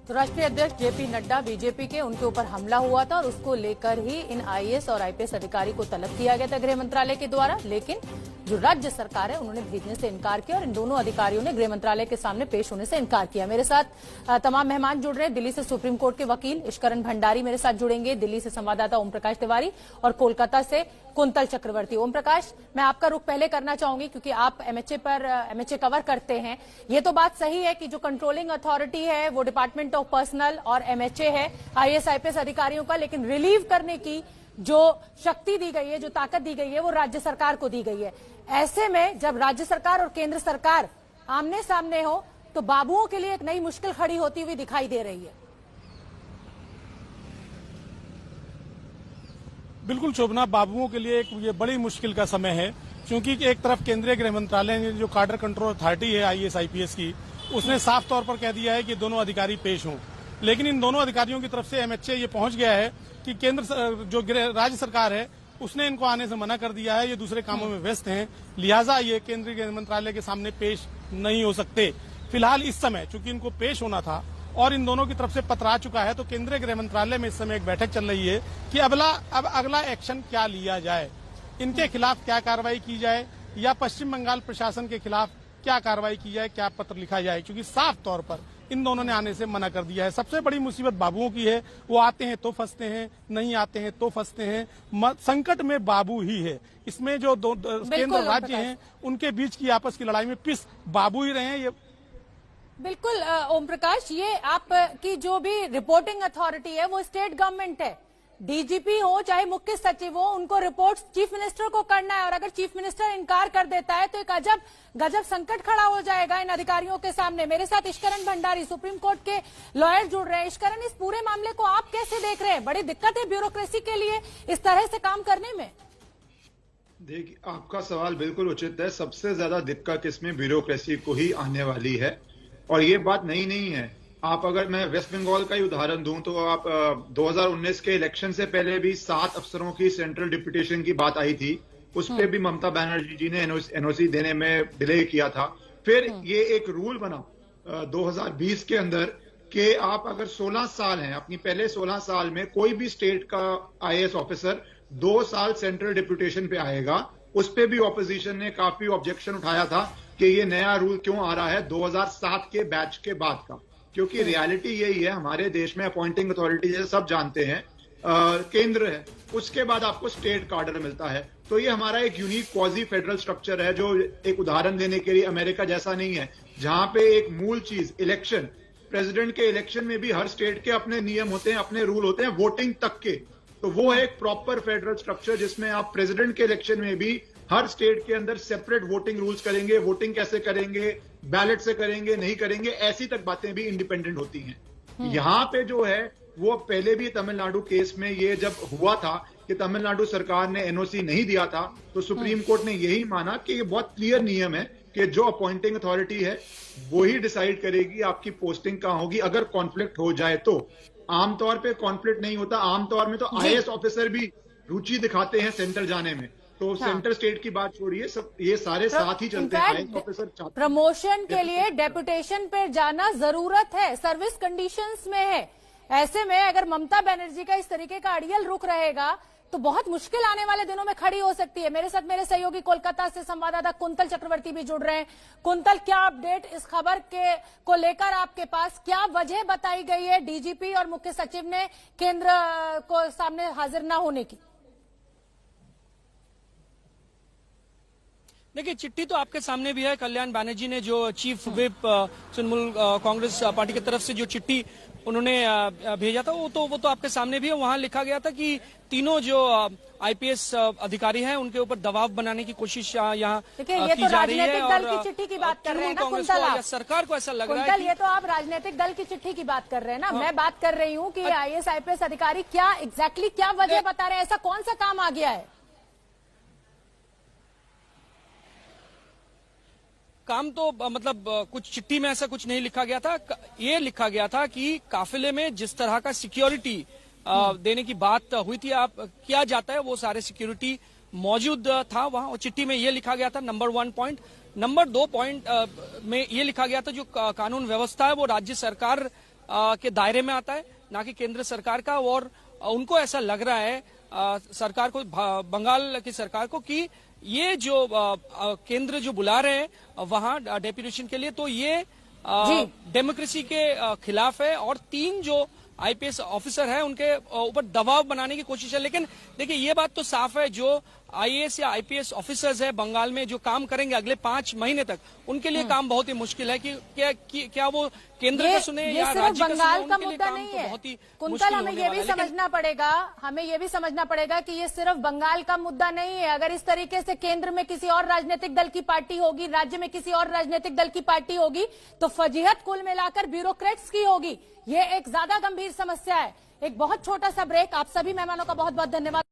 तो राष्ट्रीय अध्यक्ष जेपी नड्डा बीजेपी के उनके ऊपर हमला हुआ था और उसको लेकर ही इन आईएएस और आईपीएस अधिकारी को तलब किया गया था गृह मंत्रालय के द्वारा। लेकिन जो राज्य सरकार है उन्होंने भेजने से इनकार किया और इन दोनों अधिकारियों ने गृह मंत्रालय के सामने पेश होने से इनकार किया। मेरे साथ तमाम मेहमान जुड़ रहे हैं। दिल्ली से सुप्रीम कोर्ट के वकील इश्करण भंडारी मेरे साथ जुड़ेंगे, दिल्ली से संवाददाता ओम प्रकाश तिवारी और कोलकाता से कुंतल चक्रवर्ती। ओम प्रकाश, मैं आपका रुख पहले करना चाहूंगी क्योंकि आप एमएचए कवर करते हैं। ये तो बात सही है कि जो कंट्रोलिंग अथॉरिटी है वो डिपार्टमेंट ऑफ पर्सनल और एमएचए है आईएएस आईपीएस अधिकारियों का, लेकिन रिलीव करने की जो शक्ति दी गई है, जो ताकत दी गई है, वो राज्य सरकार को दी गई है। ऐसे में जब राज्य सरकार और केंद्र सरकार आमने सामने हो तो बाबुओं के लिए एक नई मुश्किल खड़ी होती हुई दिखाई दे रही है। बिल्कुल शोभना, बाबुओं के लिए ये बड़ी मुश्किल का समय है क्योंकि एक तरफ केंद्रीय गृह मंत्रालय ने जो कार्डर कंट्रोल अथॉरिटी है आईएएस आईपीएस की, उसने साफ तौर पर कह दिया है कि दोनों अधिकारी पेश हों। लेकिन इन दोनों अधिकारियों की तरफ से एमएचए ये पहुंच गया है कि केंद्र जो राज्य सरकार है उसने इनको आने से मना कर दिया है, ये दूसरे कामों में व्यस्त हैं, लिहाजा ये केंद्रीय गृह मंत्रालय के सामने पेश नहीं हो सकते। फिलहाल इस समय चूंकि इनको पेश होना था और इन दोनों की तरफ से पत्र आ चुका है, तो केंद्रीय गृह मंत्रालय में इस समय एक बैठक चल रही है कि अब अगला एक्शन क्या लिया जाए, इनके खिलाफ क्या कार्रवाई की जाए या पश्चिम बंगाल प्रशासन के खिलाफ क्या कार्रवाई की जाए, क्या पत्र लिखा जाए, क्योंकि साफ तौर पर इन दोनों ने आने से मना कर दिया है। सबसे बड़ी मुसीबत बाबुओं की है, वो आते हैं तो फंसते हैं, नहीं आते हैं तो फंसते हैं। संकट में बाबू ही है। इसमें जो दो केंद्र और राज्य हैं उनके बीच की आपस की लड़ाई में पिस बाबू ही रहे हैं। ये बिल्कुल ओम प्रकाश, ये आपकी जो भी रिपोर्टिंग अथॉरिटी है वो स्टेट गवर्नमेंट है। डीजीपी हो चाहे मुख्य सचिव हो, उनको रिपोर्ट चीफ मिनिस्टर को करना है और अगर चीफ मिनिस्टर इनकार कर देता है तो एक गजब संकट खड़ा हो जाएगा इन अधिकारियों के सामने। मेरे साथ इश्करण भंडारी सुप्रीम कोर्ट के लॉयर जुड़ रहे हैं। इश्करण, इस पूरे मामले को आप कैसे देख रहे हैं? बड़ी दिक्कत है ब्यूरोक्रेसी के लिए इस तरह से काम करने में। देखिए, आपका सवाल बिल्कुल उचित है। सबसे ज्यादा दिक्कत इसमें ब्यूरोक्रेसी को ही आने वाली है और ये बात नहीं है। आप अगर मैं वेस्ट बंगाल का ही उदाहरण दूं तो आप 2019 के इलेक्शन से पहले भी 7 अफसरों की सेंट्रल डिप्यूटेशन की बात आई थी, उस पर भी ममता बनर्जी जी ने एनओसी देने में डिले किया था। फिर ये एक रूल बना 2020 के अंदर कि आप अगर 16 साल हैं, अपनी पहले 16 साल में कोई भी स्टेट का आईएएस ऑफिसर 2 साल सेंट्रल डिप्यूटेशन पे आएगा। उस पर भी ऑपोजिशन ने काफी ऑब्जेक्शन उठाया था कि ये नया रूल क्यों आ रहा है 2007 के बैच के बाद का, क्योंकि रियलिटी यही है हमारे देश में अपॉइंटिंग अथॉरिटी जैसे सब जानते हैं केंद्र है, उसके बाद आपको स्टेट कार्डर मिलता है। तो ये हमारा एक यूनिक क्वाजी फेडरल स्ट्रक्चर है जो एक उदाहरण देने के लिए अमेरिका जैसा नहीं है, जहां पे एक मूल चीज इलेक्शन, प्रेसिडेंट के इलेक्शन में भी हर स्टेट के अपने नियम होते हैं, अपने रूल होते हैं, वोटिंग तक के। तो वो है एक प्रॉपर फेडरल स्ट्रक्चर जिसमें आप प्रेसिडेंट के इलेक्शन में भी हर स्टेट के अंदर सेपरेट वोटिंग रूल्स करेंगे, वोटिंग कैसे करेंगे, बैलेट से करेंगे नहीं करेंगे, ऐसी तक बातें भी इंडिपेंडेंट होती हैं। यहाँ पे जो है वो पहले भी तमिलनाडु केस में ये जब हुआ था कि तमिलनाडु सरकार ने एनओसी नहीं दिया था तो सुप्रीम कोर्ट ने यही माना कि ये बहुत क्लियर नियम है कि जो अपॉइंटिंग अथॉरिटी है वो ही डिसाइड करेगी आपकी पोस्टिंग कहां होगी। अगर कॉन्फ्लिक्ट हो जाए तो आमतौर पे कॉन्फ्लिक्ट नहीं होता, आमतौर में तो आईएएस ऑफिसर भी रुचि दिखाते हैं सेंटर जाने में। तो सेंटर स्टेट की बात छोड़िए, सब ये सारे साथ ही चलते हैं। ऑफिसर प्रमोशन के लिए डेपुटेशन पे जाना जरूरत है, सर्विस कंडीशंस में है। ऐसे में अगर ममता बनर्जी का इस तरीके का अड़ियल रुख रहेगा तो बहुत मुश्किल आने वाले दिनों में खड़ी हो सकती है। मेरे साथ मेरे सहयोगी कोलकाता से संवाददाता कुंतल चक्रवर्ती भी जुड़ रहे हैं। कुंतल, क्या अपडेट इस खबर को लेकर आपके पास? क्या वजह बताई गई है डीजीपी और मुख्य सचिव ने केंद्र को सामने हाजिर न होने की? देखिए, चिट्ठी तो आपके सामने भी है। कल्याण बैनर्जी ने जो chief whip Trinamool Congress party की तरफ से जो चिट्ठी उन्होंने भेजा था वो तो आपके सामने भी है। वहां लिखा गया था कि तीनों जो आईपीएस अधिकारी हैं उनके ऊपर दबाव बनाने की कोशिश यहाँ की जा रही है। दल की चिट्ठी की बात कर रहे हैं ना कुंतल, सरकार को ऐसा लग रहा है। ये तो आप राजनीतिक दल की चिट्ठी की बात कर रहे हैं ना। मैं बात कर रही हूँ कि आईएएस आईपीएस अधिकारी क्या एग्जैक्टली क्या वजह बता रहे हैं, ऐसा कौन सा काम आ गया है? काम तो मतलब कुछ चिट्ठी में ऐसा कुछ नहीं लिखा गया था। ये लिखा गया था कि काफिले में जिस तरह का सिक्योरिटी देने की बात हुई थी, आप किया जाता है, वो सारे सिक्योरिटी मौजूद था वहां। और चिट्ठी में ये लिखा गया था नंबर 1 पॉइंट। नंबर 2 पॉइंट में ये लिखा गया था जो कानून व्यवस्था है वो राज्य सरकार के दायरे में आता है, ना कि केंद्र सरकार का। और उनको ऐसा लग रहा है सरकार को, बंगाल की सरकार को, कि ये जो केंद्र जो बुला रहे हैं वहां डेपुटेशन के लिए, तो ये डेमोक्रेसी के खिलाफ है और 3 जो आईपीएस ऑफिसर है उनके ऊपर दबाव बनाने की कोशिश है। लेकिन देखिए ये बात तो साफ है, जो आईएएस या आईपीएस ऑफिसर्स है बंगाल में जो काम करेंगे अगले 5 महीने तक, उनके लिए काम बहुत ही मुश्किल है कि क्या वो केंद्र का सुने या राज्य का सुने। बंगाल का उनके लिए मुद्दा काम नहीं तो है बहुत ही कुंतल, मुश्किल हमें होने ये वाला भी है। लेकिन समझना पड़ेगा कि ये सिर्फ बंगाल का मुद्दा नहीं है। अगर इस तरीके से केंद्र में किसी और राजनीतिक दल की पार्टी होगी, राज्य में किसी और राजनीतिक दल की पार्टी होगी, तो फजीहत कुल मिलाकर ब्यूरोक्रेट्स की होगी। ये एक ज्यादा गंभीर समस्या है। एक बहुत छोटा सा ब्रेक। आप सभी मेहमानों का बहुत बहुत धन्यवाद।